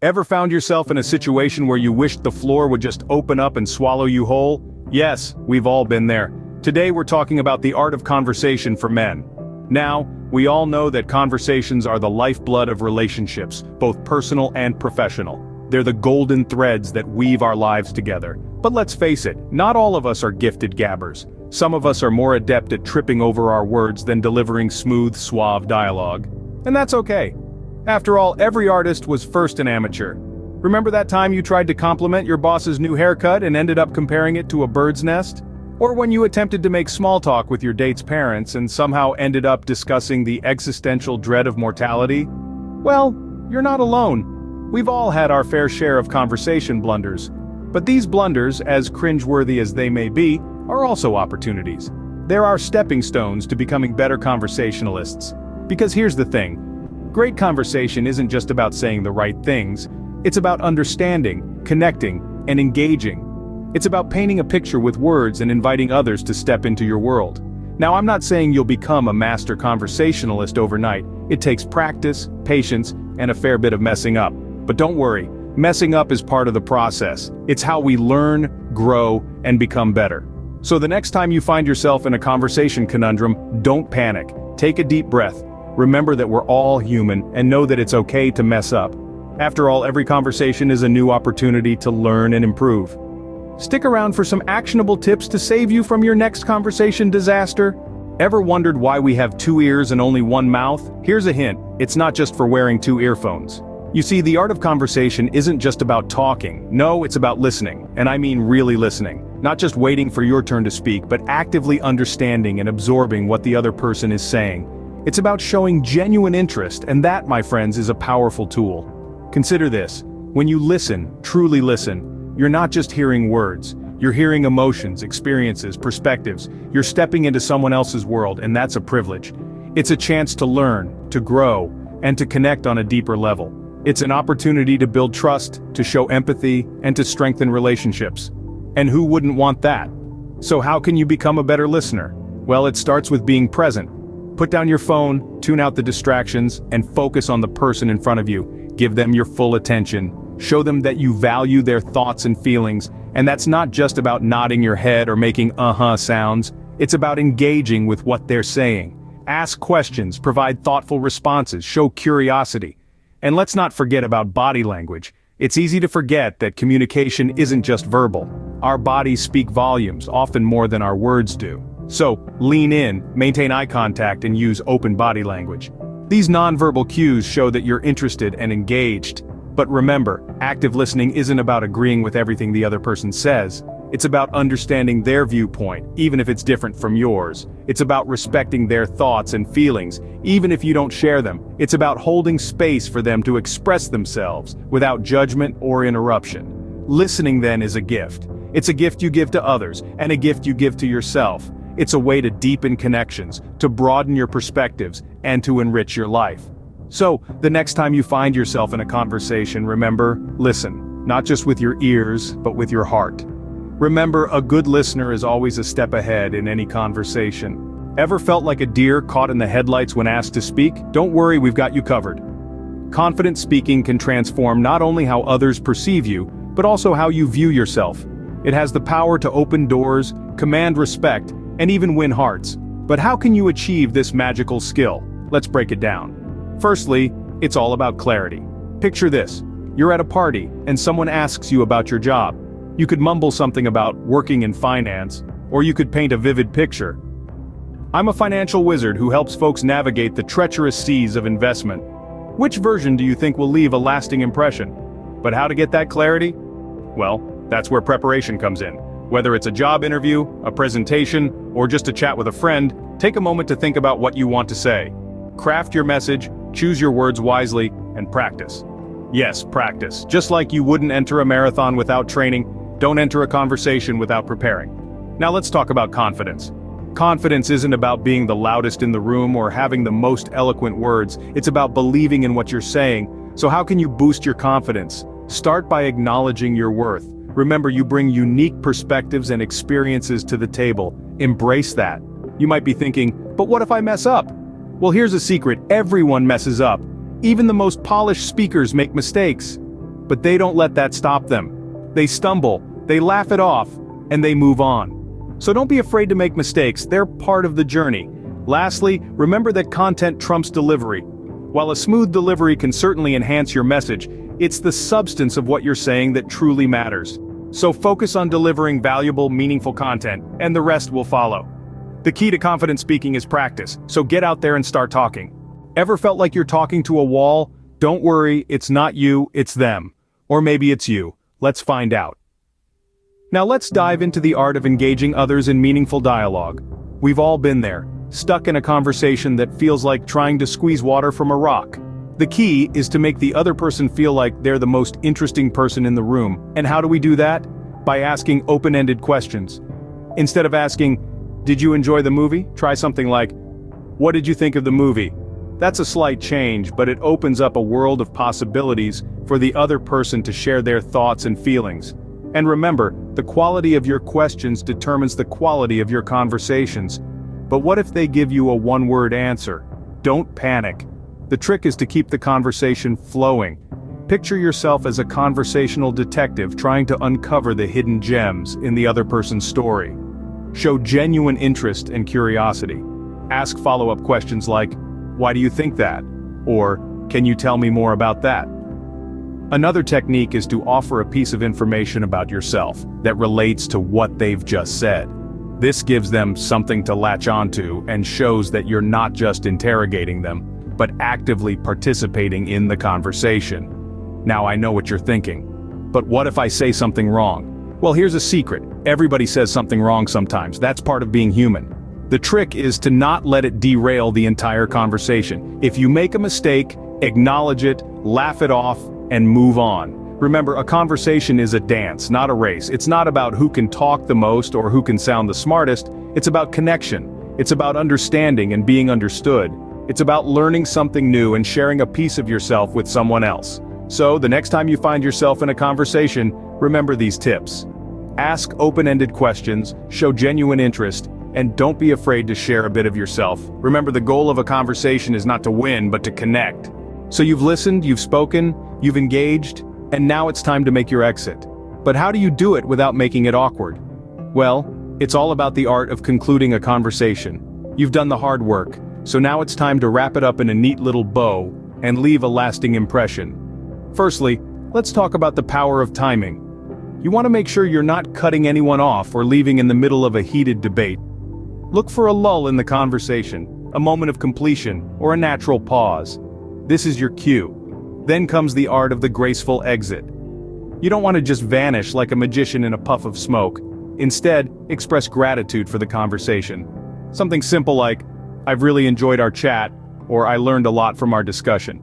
Ever found yourself in a situation where you wished the floor would just open up and swallow you whole? Yes, we've all been there. Today we're talking about the art of conversation for men. Now, we all know that conversations are the lifeblood of relationships, both personal and professional. They're the golden threads that weave our lives together. But let's face it, not all of us are gifted gabbers. Some of us are more adept at tripping over our words than delivering smooth, suave dialogue. And that's okay. After all, every artist was first an amateur. Remember that time you tried to compliment your boss's new haircut and ended up comparing it to a bird's nest? Or when you attempted to make small talk with your date's parents and somehow ended up discussing the existential dread of mortality? Well, you're not alone. We've all had our fair share of conversation blunders. But these blunders, as cringeworthy as they may be, are also opportunities. They're our stepping stones to becoming better conversationalists. Because here's the thing. Great conversation isn't just about saying the right things. It's about understanding, connecting, and engaging. It's about painting a picture with words and inviting others to step into your world. Now, I'm not saying you'll become a master conversationalist overnight. It takes practice, patience, and a fair bit of messing up. But don't worry, messing up is part of the process. It's how we learn, grow, and become better. So the next time you find yourself in a conversation conundrum, don't panic. Take a deep breath. Remember that we're all human and know that it's okay to mess up. After all, every conversation is a new opportunity to learn and improve. Stick around for some actionable tips to save you from your next conversation disaster. Ever wondered why we have 2 ears and only 1 mouth? Here's a hint, it's not just for wearing 2 earphones. You see, the art of conversation isn't just about talking. No, it's about listening, and I mean really listening. Not just waiting for your turn to speak, but actively understanding and absorbing what the other person is saying. It's about showing genuine interest, and that, my friends, is a powerful tool. Consider this. When you listen, truly listen, you're not just hearing words. You're hearing emotions, experiences, perspectives. You're stepping into someone else's world, and that's a privilege. It's a chance to learn, to grow, and to connect on a deeper level. It's an opportunity to build trust, to show empathy, and to strengthen relationships. And who wouldn't want that? So how can you become a better listener? Well, it starts with being present. Put down your phone, tune out the distractions, and focus on the person in front of you. Give them your full attention. Show them that you value their thoughts and feelings, and that's not just about nodding your head or making uh-huh sounds. It's about engaging with what they're saying. Ask questions, provide thoughtful responses, show curiosity. And let's not forget about body language. It's easy to forget that communication isn't just verbal. Our bodies speak volumes, often more than our words do. So, lean in, maintain eye contact, and use open body language. These nonverbal cues show that you're interested and engaged. But remember, active listening isn't about agreeing with everything the other person says. It's about understanding their viewpoint, even if it's different from yours. It's about respecting their thoughts and feelings, even if you don't share them. It's about holding space for them to express themselves, without judgment or interruption. Listening then is a gift. It's a gift you give to others, and a gift you give to yourself. It's a way to deepen connections, to broaden your perspectives, and to enrich your life. So, the next time you find yourself in a conversation, remember, listen, not just with your ears, but with your heart. Remember, a good listener is always a step ahead in any conversation. Ever felt like a deer caught in the headlights when asked to speak? Don't worry, we've got you covered. Confident speaking can transform not only how others perceive you, but also how you view yourself. It has the power to open doors, command respect, and even win hearts. But how can you achieve this magical skill? Let's break it down. Firstly, it's all about clarity. Picture this. You're at a party, and someone asks you about your job. You could mumble something about working in finance, or you could paint a vivid picture. I'm a financial wizard who helps folks navigate the treacherous seas of investment. Which version do you think will leave a lasting impression? But how to get that clarity? Well, that's where preparation comes in. Whether it's a job interview, a presentation, or just a chat with a friend, take a moment to think about what you want to say. Craft your message, choose your words wisely, and practice. Yes, practice. Just like you wouldn't enter a marathon without training, don't enter a conversation without preparing. Now let's talk about confidence. Confidence isn't about being the loudest in the room or having the most eloquent words. It's about believing in what you're saying. So how can you boost your confidence? Start by acknowledging your worth. Remember, you bring unique perspectives and experiences to the table. Embrace that. You might be thinking, but what if I mess up? Well, here's a secret. Everyone messes up. Even the most polished speakers make mistakes. But they don't let that stop them. They stumble, they laugh it off, and they move on. So don't be afraid to make mistakes, they're part of the journey. Lastly, remember that content trumps delivery. While a smooth delivery can certainly enhance your message, it's the substance of what you're saying that truly matters. So focus on delivering valuable, meaningful content, and the rest will follow. The key to confident speaking is practice, so get out there and start talking. Ever felt like you're talking to a wall? Don't worry, it's not you, it's them. Or maybe it's you. Let's find out. Now let's dive into the art of engaging others in meaningful dialogue. We've all been there, stuck in a conversation that feels like trying to squeeze water from a rock. The key is to make the other person feel like they're the most interesting person in the room. And how do we do that? By asking open-ended questions. Instead of asking, "Did you enjoy the movie?" Try something like, "What did you think of the movie?" That's a slight change, but it opens up a world of possibilities for the other person to share their thoughts and feelings. And remember, the quality of your questions determines the quality of your conversations. But what if they give you a one-word answer? Don't panic. The trick is to keep the conversation flowing. Picture yourself as a conversational detective trying to uncover the hidden gems in the other person's story. Show genuine interest and curiosity. Ask follow-up questions like, "Why do you think that?" Or, "Can you tell me more about that?" Another technique is to offer a piece of information about yourself that relates to what they've just said. This gives them something to latch onto and shows that you're not just interrogating them, but actively participating in the conversation. Now I know what you're thinking. But what if I say something wrong? Well, here's a secret. Everybody says something wrong sometimes. That's part of being human. The trick is to not let it derail the entire conversation. If you make a mistake, acknowledge it, laugh it off, and move on. Remember, a conversation is a dance, not a race. It's not about who can talk the most or who can sound the smartest. It's about connection. It's about understanding and being understood. It's about learning something new and sharing a piece of yourself with someone else. So, the next time you find yourself in a conversation, remember these tips. Ask open-ended questions, show genuine interest, and don't be afraid to share a bit of yourself. Remember, the goal of a conversation is not to win, but to connect. So you've listened, you've spoken, you've engaged, and now it's time to make your exit. But how do you do it without making it awkward? Well, it's all about the art of concluding a conversation. You've done the hard work, so now it's time to wrap it up in a neat little bow and leave a lasting impression. Firstly, let's talk about the power of timing. You want to make sure you're not cutting anyone off or leaving in the middle of a heated debate. Look for a lull in the conversation, a moment of completion, or a natural pause. This is your cue. Then comes the art of the graceful exit. You don't want to just vanish like a magician in a puff of smoke. Instead, express gratitude for the conversation. Something simple like, "I've really enjoyed our chat," or "I learned a lot from our discussion."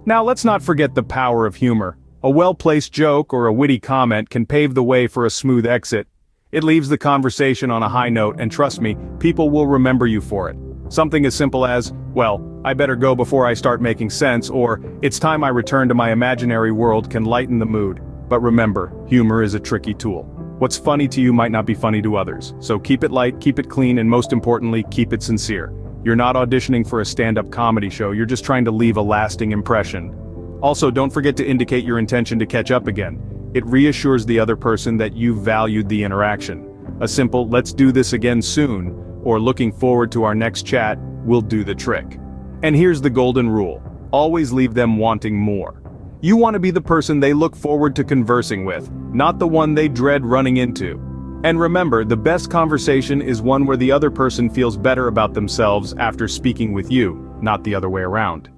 Now let's not forget the power of humor. A well-placed joke or a witty comment can pave the way for a smooth exit. It leaves the conversation on a high note, and trust me, people will remember you for it. Something as simple as, "Well, I better go before I start making sense," or "It's time I return to my imaginary world," can lighten the mood. But remember, humor is a tricky tool. What's funny to you might not be funny to others. So keep it light, keep it clean, and most importantly, keep it sincere. You're not auditioning for a stand-up comedy show, you're just trying to leave a lasting impression. Also, don't forget to indicate your intention to catch up again. It reassures the other person that you valued the interaction. A simple, "Let's do this again soon," or "Looking forward to our next chat," will do the trick. And here's the golden rule. Always leave them wanting more. You want to be the person they look forward to conversing with, not the one they dread running into. And remember, the best conversation is one where the other person feels better about themselves after speaking with you, not the other way around.